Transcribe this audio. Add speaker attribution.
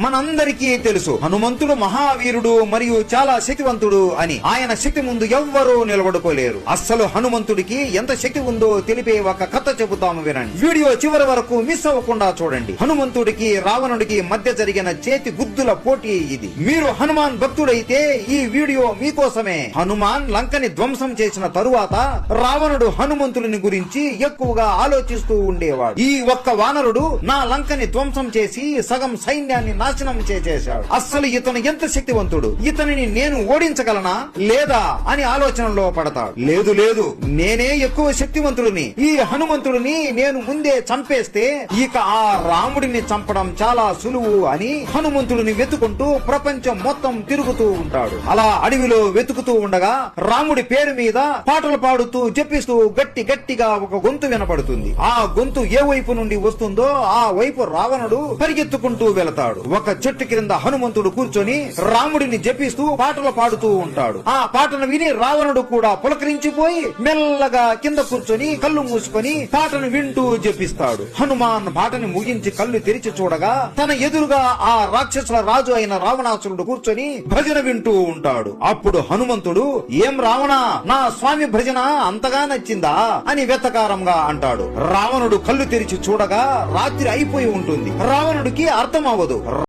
Speaker 1: మనందరికీ తెలుసు హనుమంతుడు మహావీరుడు మరియు చాలా శక్తివంతుడు అని. ఆయన శక్తి ముందు ఎవ్వరూ నిలబడుకోలేరు. అస్సలు హనుమంతుడికి ఎంత శక్తి ఉందో తెలిపే ఒక కథ చెబుతాము, వినండి. వీడియో చివరి వరకు మిస్ అవ్వకుండా చూడండి. హనుమంతుడికి రావణుడికి మధ్య జరిగిన చేతి గుద్దుల పోటీ ఇది. మీరు హనుమాన్ భక్తుడైతే ఈ వీడియో మీకోసమే. హనుమాన్ లంకని ధ్వంసం చేసిన తరువాత రావణుడు హనుమంతుడిని గురించి ఎక్కువగా ఆలోచిస్తూ ఉండేవాడు. ఈ ఒక్క వానరుడు నా లంకని ధ్వంసం చేసి సగం సైన్యాన్ని నాశనం చేసేశాడు. అస్సలు ఇతను ఎంత శక్తివంతుడు, ఇతనిని నేను ఓడించగలనా లేదా అని ఆలోచనలో పడతాడు. లేదు లేదు, నేనే ఎక్కువ శక్తివంతుడిని. ఈ హనుమంతుడిని నేను ముందే చంపేస్తే ఇక ఆ రాముడిని చంపడం చాలా సులువు అని హనుమంతుడిని వెతుకుంటూ ప్రపంచం మొత్తం తిరుగుతూ ఉంటాడు. అలా అడవిలో వెతుకుతూ ఉండగా రాముడి పేరు మీద పాటలు పాడుతూ జపిస్తూ గట్టి గట్టిగా ఒక గొంతు వినపడుతుంది. ఆ గొంతు ఏ వైపు నుండి వస్తుందో ఆ వైపు రావణుడు పరిగెత్తుకుంటూ వెళతాడు. ఒక చెట్టు క్రింద హనుమంతుడు కూర్చొని రాముడిని జపిస్తూ పాటలు పాడుతూ ఉంటాడు. ఆ పాటను విని రావణుడు కూడా పులకరించిపోయి మెల్లగా కింద కూర్చొని కళ్ళు మూసుకొని పాటను వింటూ జపిస్తాడు. హనుమాన్ పాటని ముగించి కళ్ళు తెరిచి చూడగా తన ఎదురుగా ఆ రాక్షసుల రాజు అయిన రావణాసురుడు కూర్చొని భజన వింటూ ఉంటాడు. అప్పుడు హనుమంతుడు, ఏం రావణ, నా స్వామి భజన అంతగా నచ్చిందా అని వెతకారంగా అంటాడు. రావణుడు కళ్ళు తెరిచి చూడగా రాత్రి అయిపోయి ఉంటుంది. రావణుడికి అర్థం అవ్వదు.